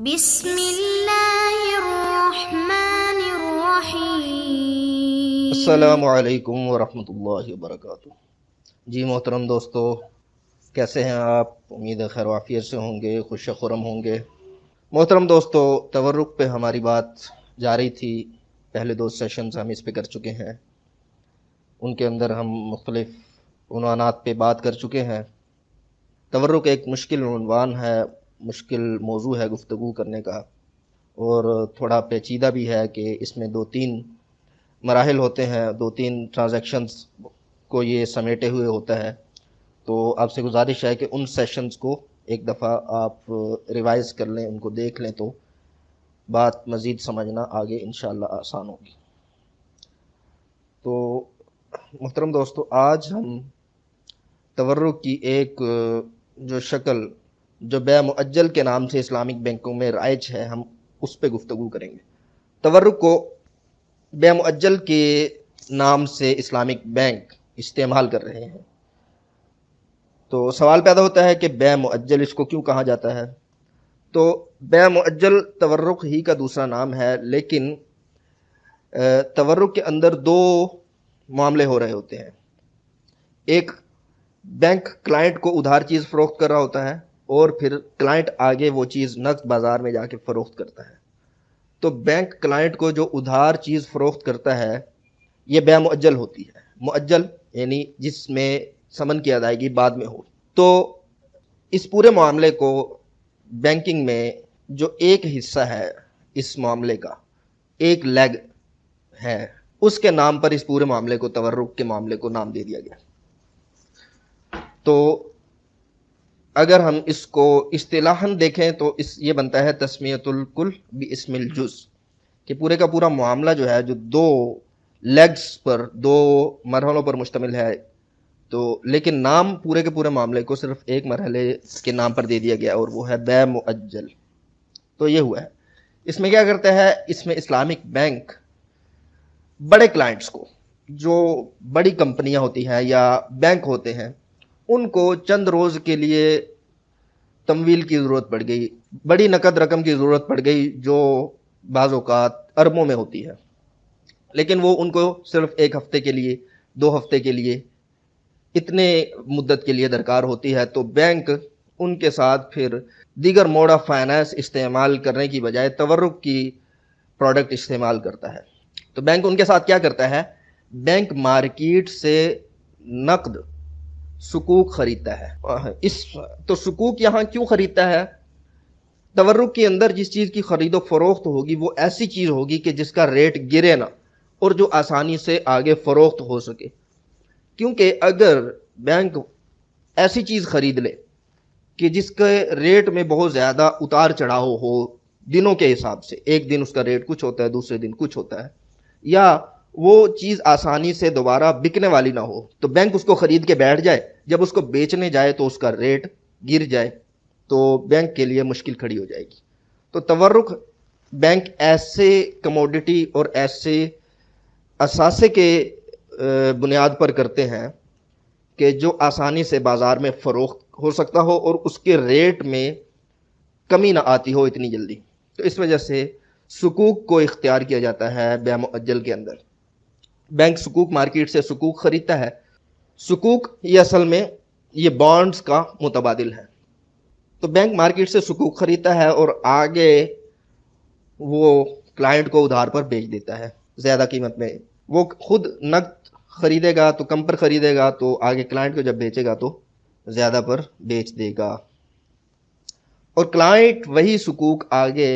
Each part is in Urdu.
بسم اللہ الرحمن الرحیم۔ السلام علیکم ورحمۃ اللہ وبرکاتہ۔ جی محترم دوستو، کیسے ہیں آپ؟ امید ہے خیر و عافیت سے ہوں گے، خوش خرم ہوں گے۔ محترم دوستو، تورک پہ ہماری بات جاری تھی۔ پہلے 2 سیشنز ہم اس پہ کر چکے ہیں، ان کے اندر ہم مختلف عنوانات پہ بات کر چکے ہیں۔ تورک ایک مشکل عنوان ہے، مشکل موضوع ہے گفتگو کرنے کا، اور تھوڑا پیچیدہ بھی ہے کہ اس میں 2-3 مراحل ہوتے ہیں، 2-3 ٹرانزیکشنز کو یہ سمیٹے ہوئے ہوتا ہے۔ تو آپ سے گزارش ہے کہ ان سیشنز کو ایک دفعہ آپ ریوائز کر لیں، ان کو دیکھ لیں، تو بات مزید سمجھنا آگے انشاءاللہ آسان ہوگی۔ تو محترم دوستو، آج ہم تورک کی ایک جو شکل جو بے مؤجل کے نام سے اسلامک بینکوں میں رائج ہے، ہم اس پہ گفتگو کریں گے۔ تورک کو بے مؤجل کے نام سے اسلامک بینک استعمال کر رہے ہیں، تو سوال پیدا ہوتا ہے کہ بے مؤجل اس کو کیوں کہا جاتا ہے؟ تو بے مؤجل تورک ہی کا دوسرا نام ہے، لیکن تورک کے اندر 2 معاملے ہو رہے ہوتے ہیں۔ ایک، بینک کلائنٹ کو ادھار چیز فروخت کر رہا ہوتا ہے، اور پھر کلائنٹ آگے وہ چیز نقد بازار میں جا کے فروخت کرتا ہے۔ تو بینک کلائنٹ کو جو ادھار چیز فروخت کرتا ہے، یہ بے مؤجل ہوتی ہے۔ مؤجل یعنی جس میں ثمن کی ادائیگی بعد میں ہو۔ تو اس پورے معاملے کو بینکنگ میں جو ایک حصہ ہے اس معاملے کا، ایک لیگ ہے، اس کے نام پر اس پورے معاملے کو، تورک کے معاملے کو نام دے دیا گیا۔ تو اگر ہم اس کو اصطلاحاً دیکھیں تو یہ بنتا ہے تسمیۃ الکل باسم الجز، کہ پورے کا پورا معاملہ جو ہے، جو 2 لیگز پر، 2 مرحلوں پر مشتمل ہے، تو لیکن نام پورے کے پورے معاملے کو صرف ایک مرحلے کے نام پر دے دیا گیا، اور وہ ہے بے مؤجل۔ تو یہ ہوا ہے۔ اس میں کیا کرتا ہے؟ اس میں اسلامک بینک بڑے کلائنٹس کو، جو بڑی کمپنیاں ہوتی ہیں یا بینک ہوتے ہیں، ان کو چند روز کے لیے تمویل کی ضرورت پڑ گئی، بڑی نقد رقم کی ضرورت پڑ گئی، جو بعض اوقات اربوں میں ہوتی ہے، لیکن وہ ان کو صرف 1 ہفتے کے لیے، 2 ہفتے کے لیے، اتنے مدت کے لیے درکار ہوتی ہے۔ تو بینک ان کے ساتھ پھر دیگر موڈ آف فائنانس استعمال کرنے کی بجائے تورک کی پروڈکٹ استعمال کرتا ہے۔ تو بینک ان کے ساتھ کیا کرتا ہے؟ بینک مارکیٹ سے نقد سکوک خریدتا ہے۔ تو سکوک یہاں کیوں خریدتا ہے؟ تورک کے اندر جس چیز کی خرید و فروخت ہوگی، وہ ایسی چیز ہوگی کہ جس کا ریٹ گرے نہ، اور جو آسانی سے آگے فروخت ہو سکے۔ کیونکہ اگر بینک ایسی چیز خرید لے کہ جس کے ریٹ میں بہت زیادہ اتار چڑھاؤ ہو دنوں کے حساب سے، ایک دن اس کا ریٹ کچھ ہوتا ہے، دوسرے دن کچھ ہوتا ہے، یا وہ چیز آسانی سے دوبارہ بکنے والی نہ ہو، تو بینک اس کو خرید کے بیٹھ جائے، جب اس کو بیچنے جائے تو اس کا ریٹ گر جائے، تو بینک کے لیے مشکل کھڑی ہو جائے گی۔ تو تورک بینک ایسے کموڈٹی اور ایسے اثاثے کے بنیاد پر کرتے ہیں کہ جو آسانی سے بازار میں فروخت ہو سکتا ہو، اور اس کے ریٹ میں کمی نہ آتی ہو اتنی جلدی۔ تو اس وجہ سے سکوک کو اختیار کیا جاتا ہے بے مؤجل کے اندر۔ بینک سکوک مارکیٹ سے سکوک خریدتا ہے۔ سکوک یہ اصل میں یہ بانڈز کا متبادل ہے۔ تو بینک مارکیٹ سے سکوک خریدتا ہے، اور آگے وہ کلائنٹ کو ادھار پر بیچ دیتا ہے زیادہ قیمت میں۔ وہ خود نقد خریدے گا تو کم پر خریدے گا، تو آگے کلائنٹ کو جب بیچے گا تو زیادہ پر بیچ دے گا، اور کلائنٹ وہی سکوک آگے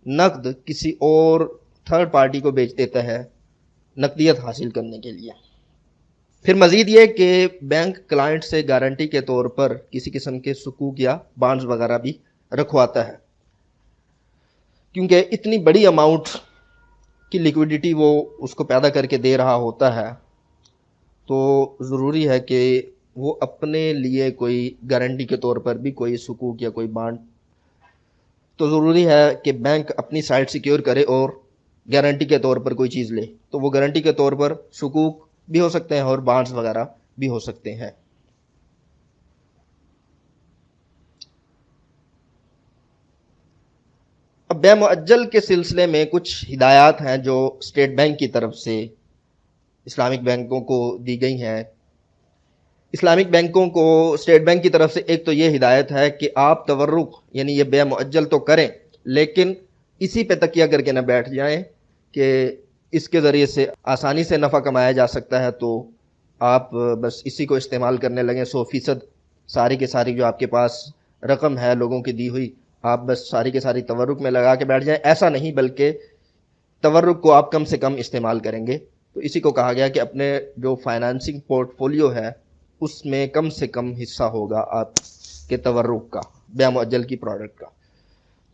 نقد کسی اور تھرڈ پارٹی کو بیچ دیتا ہے نقدیت حاصل کرنے کے لیے۔ پھر مزید یہ کہ بینک کلائنٹ سے گارنٹی کے طور پر کسی قسم کے سکوک یا بانڈز وغیرہ بھی رکھواتا ہے، کیونکہ اتنی بڑی اماؤنٹ کی لیکوڈیٹی وہ اس کو پیدا کر کے دے رہا ہوتا ہے، تو ضروری ہے کہ وہ اپنے لیے کوئی گارنٹی کے طور پر بھی کوئی سکوک یا کوئی بانڈ، تو ضروری ہے کہ بینک اپنی سائٹ سیکیور کرے اور گارنٹی کے طور پر کوئی چیز لے۔ تو وہ گارنٹی کے طور پر سکوک بھی ہو سکتے ہیں اور بانڈز وغیرہ بھی ہو سکتے ہیں۔ اب بے معجل کے سلسلے میں کچھ ہدایات ہیں جو اسٹیٹ بینک کی طرف سے اسلامک بینکوں کو دی گئی ہیں۔ اسلامک بینکوں کو اسٹیٹ بینک کی طرف سے ایک تو یہ ہدایت ہے کہ آپ تورق یعنی یہ بے معجل تو کریں، لیکن اسی پہ تکیہ کر کے نہ بیٹھ جائیں کہ اس کے ذریعے سے آسانی سے نفع کمایا جا سکتا ہے تو آپ بس اسی کو استعمال کرنے لگیں، 100% ساری کے ساری جو آپ کے پاس رقم ہے لوگوں کی دی ہوئی آپ بس ساری کے ساری تورق میں لگا کے بیٹھ جائیں۔ ایسا نہیں، بلکہ تورق کو آپ کم سے کم استعمال کریں گے۔ تو اسی کو کہا گیا کہ اپنے جو فائنانسنگ پورٹ فولیو ہے اس میں کم سے کم حصہ ہوگا آپ کے تورق کا، بے معجل کی پروڈکٹ کا۔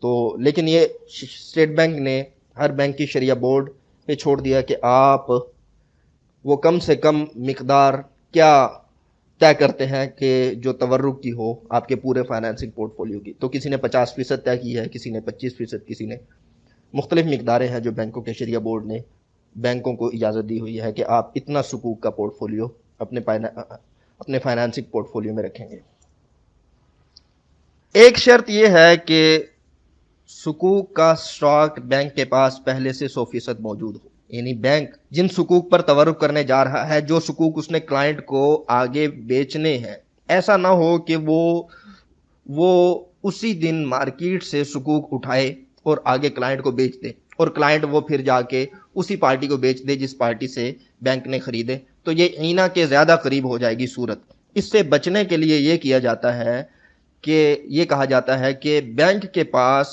تو لیکن یہ اسٹیٹ بینک نے ہر بینک کی شریعہ بورڈ پہ چھوڑ دیا کہ آپ وہ کم سے کم مقدار کیا طے کرتے ہیں کہ جو تورق کی ہو آپ کے پورے فائنانسنگ پورٹ فولیو کی۔ تو کسی نے 50% طے کی ہے، کسی نے 25%، کسی نے مختلف مقداریں ہیں جو بینکوں کے شریعہ بورڈ نے بینکوں کو اجازت دی ہوئی ہے کہ آپ اتنا سکوک کا پورٹ فولیو اپنے فائنانسنگ پورٹ فولیو میں رکھیں گے۔ ایک شرط یہ ہے کہ سکوک کا سٹاک بینک کے پاس پہلے سے 100% موجود ہو، یعنی بینک جن سکوک پر تورق کرنے جا رہا ہے، جو سکوک اس نے کلائنٹ کو آگے بیچنے ہیں، ایسا نہ ہو کہ وہ اسی دن مارکیٹ سے سکوک اٹھائے اور آگے کلائنٹ کو بیچ دے اور کلائنٹ وہ پھر جا کے اسی پارٹی کو بیچ دے جس پارٹی سے بینک نے خریدے، تو یہ عینہ کے زیادہ قریب ہو جائے گی صورت۔ اس سے بچنے کے لیے یہ کیا جاتا ہے کہ یہ کہا جاتا ہے کہ بینک کے پاس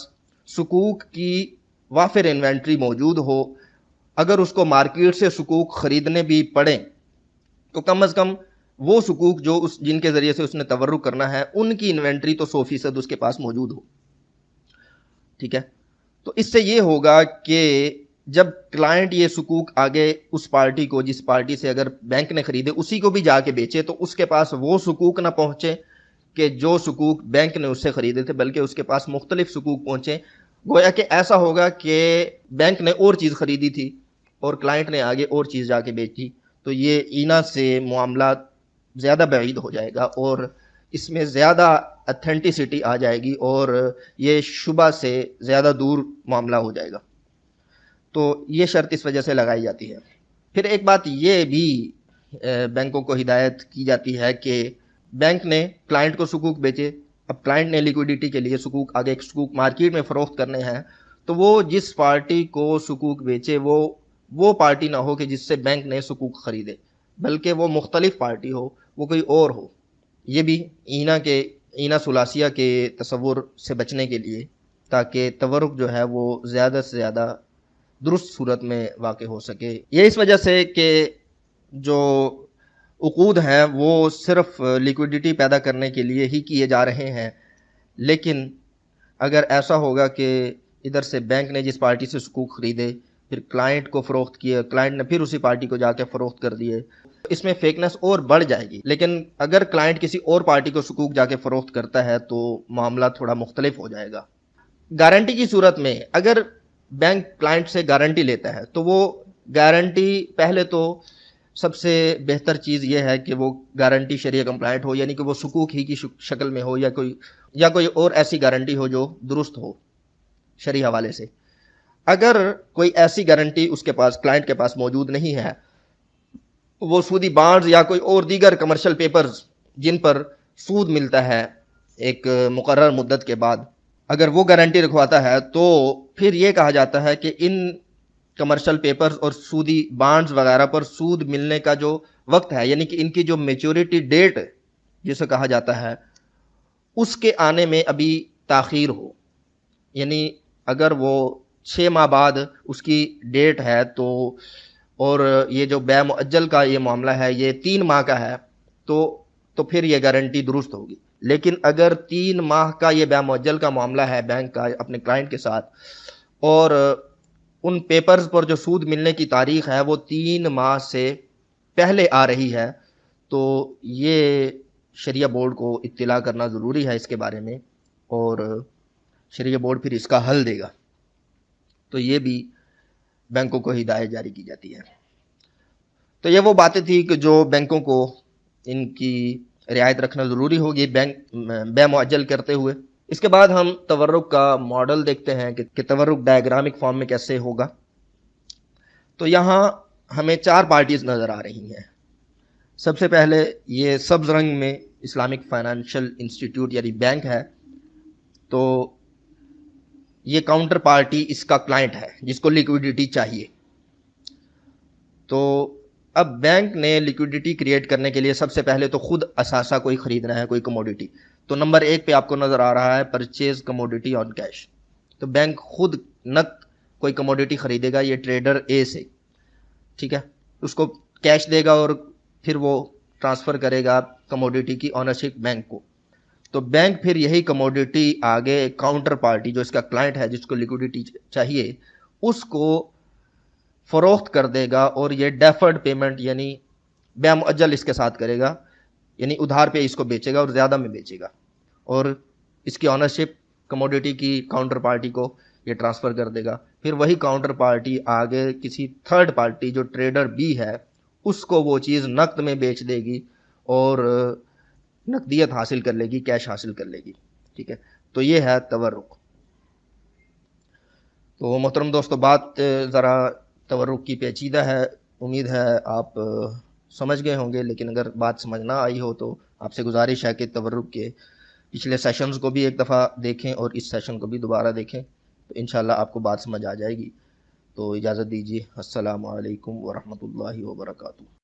سکوک کی وافر انوینٹری موجود ہو، اگر اس کو مارکیٹ سے سکوک خریدنے بھی پڑیں تو کم از کم وہ سکوک جو جن کے ذریعے سے اس نے تورق کرنا ہے ان کی انوینٹری تو 100% اس کے پاس موجود ہو، ٹھیک ہے۔ تو اس سے یہ ہوگا کہ جب کلائنٹ یہ سکوک آگے اس پارٹی کو جس پارٹی سے اگر بینک نے خریدے اسی کو بھی جا کے بیچے تو اس کے پاس وہ سکوک نہ پہنچے کہ جو سکوک بینک نے اس سے خریدے تھے، بلکہ اس کے پاس مختلف سکوک پہنچے۔ گویا کہ ایسا ہوگا کہ بینک نے اور چیز خریدی تھی اور کلائنٹ نے آگے اور چیز جا کے بیچی، تو یہ عینہ سے معاملات زیادہ بعید ہو جائے گا اور اس میں زیادہ اتھینٹسٹی آ جائے گی اور یہ شبہ سے زیادہ دور معاملہ ہو جائے گا۔ تو یہ شرط اس وجہ سے لگائی جاتی ہے۔ پھر ایک بات یہ بھی بینکوں کو ہدایت کی جاتی ہے کہ بینک نے کلائنٹ کو سکوک بیچے، اب کلائنٹ نے لیکوڈیٹی کے لیے سکوک آگے ایک سکوک مارکیٹ میں فروخت کرنے ہیں، تو وہ جس پارٹی کو سکوک بیچے وہ پارٹی نہ ہو کہ جس سے بینک نے سکوک خریدے، بلکہ وہ مختلف پارٹی ہو، وہ کوئی اور ہو۔ یہ بھی عینہ ثلاثیہ کے تصور سے بچنے کے لیے، تاکہ تورق جو ہے وہ زیادہ سے زیادہ درست صورت میں واقع ہو سکے۔ یہ اس وجہ سے کہ جو عقود ہیں وہ صرف لیکوڈیٹی پیدا کرنے کے لیے ہی کیے جا رہے ہیں، لیکن اگر ایسا ہوگا کہ ادھر سے بینک نے جس پارٹی سے سکوک خریدے پھر کلائنٹ کو فروخت کیا، کلائنٹ نے پھر اسی پارٹی کو جا کے فروخت کر دیے، اس میں فیکنس اور بڑھ جائے گی۔ لیکن اگر کلائنٹ کسی اور پارٹی کو سکوک جا کے فروخت کرتا ہے تو معاملہ تھوڑا مختلف ہو جائے گا۔ گارنٹی کی صورت میں اگر بینک کلائنٹ سے گارنٹی لیتا ہے تو وہ گارنٹی پہلے تو سب سے بہتر چیز یہ ہے کہ وہ گارنٹی شریعہ کمپلائنٹ ہو، یعنی کہ وہ سکوک ہی کی شکل میں ہو یا کوئی اور ایسی گارنٹی ہو جو درست ہو شرعی حوالے سے۔ اگر کوئی ایسی گارنٹی اس کے پاس کلائنٹ کے پاس موجود نہیں ہے، وہ سودی بانڈز یا کوئی اور دیگر کمرشل پیپرز جن پر سود ملتا ہے ایک مقرر مدت کے بعد، اگر وہ گارنٹی رکھواتا ہے تو پھر یہ کہا جاتا ہے کہ ان کمرشل پیپرز اور سودی بانڈز وغیرہ پر سود ملنے کا جو وقت ہے، یعنی کہ ان کی جو میچورٹی ڈیٹ جسے کہا جاتا ہے، اس کے آنے میں ابھی تاخیر ہو، یعنی اگر وہ 6 ماہ بعد اس کی ڈیٹ ہے تو اور یہ جو بے معجل کا یہ معاملہ ہے یہ 3 ماہ کا ہے تو پھر یہ گارنٹی درست ہوگی۔ لیکن اگر 3 ماہ کا یہ بے معجل کا معاملہ ہے بینک کا اپنے کلائنٹ کے ساتھ اور ان پیپرز پر جو سود ملنے کی تاریخ ہے وہ 3 ماہ سے پہلے آ رہی ہے، تو یہ شریعہ بورڈ کو اطلاع کرنا ضروری ہے اس کے بارے میں، اور شریعہ بورڈ پھر اس کا حل دے گا۔ تو یہ بھی بینکوں کو ہدایت جاری کی جاتی ہے۔ تو یہ وہ باتیں تھیں کہ جو بینکوں کو ان کی رعایت رکھنا ضروری ہوگی بینک بے معجل کرتے ہوئے۔ اس کے بعد ہم تورق کا ماڈل دیکھتے ہیں کہ تورق ڈائیگرامک فارم میں کیسے ہوگا. تو یہاں ہمیں 4 پارٹیز نظر آ رہی ہیں. سب سے پہلے یہ سبز رنگ میں اسلامک فائنینشیل انسٹیٹیوٹ یعنی بینک ہے. تو یہ کاؤنٹر پارٹی اس کا کلائنٹ ہے جس کو لیکویڈیٹی چاہیے. تو اب بینک نے لیکویڈیٹی کریٹ کرنے کے لیے سب سے پہلے تو خود اثاثہ کوئی خریدنا ہے, کوئی کموڈیٹی. تو نمبر 1 پہ آپ کو نظر آ رہا ہے پرچیز کموڈیٹی آن کیش. تو بینک خود نقد کوئی کموڈیٹی خریدے گا یہ ٹریڈر اے سے, ٹھیک ہے, اس کو کیش دے گا اور پھر وہ ٹرانسفر کرے گا کموڈیٹی کی اونرشپ بینک کو. تو بینک پھر یہی کموڈیٹی آگے کاؤنٹر پارٹی جو اس کا کلائنٹ ہے جس کو لیکوڈیٹی چاہیے اس کو فروخت کر دے گا, اور یہ ڈیفرڈ پیمنٹ یعنی بیع مؤجل اس کے ساتھ کرے گا, یعنی ادھار پہ اس کو بیچے گا اور زیادہ میں بیچے گا, اور اس کی اونرشپ کموڈیٹی کی کاؤنٹر پارٹی کو یہ ٹرانسفر کر دے گا. پھر وہی کاؤنٹر پارٹی آگے کسی تھرڈ پارٹی جو ٹریڈر بی ہے اس کو وہ چیز نقد میں بیچ دے گی اور نقدیت حاصل کر لے گی, کیش حاصل کر لے گی, ٹھیک ہے. تو یہ ہے تورق. تو محترم دوستو بات ذرا تورق کی پیچیدہ ہے, امید ہے آپ سمجھ گئے ہوں گے, لیکن اگر بات سمجھ نہ آئی ہو تو آپ سے گزارش ہے کہ تورق کے پچھلے سیشنز کو بھی ایک دفعہ دیکھیں اور اس سیشن کو بھی دوبارہ دیکھیں, تو انشاءاللہ آپ کو بات سمجھ آ جائے گی. تو اجازت دیجیے, السلام علیکم ورحمۃ اللہ وبرکاتہ.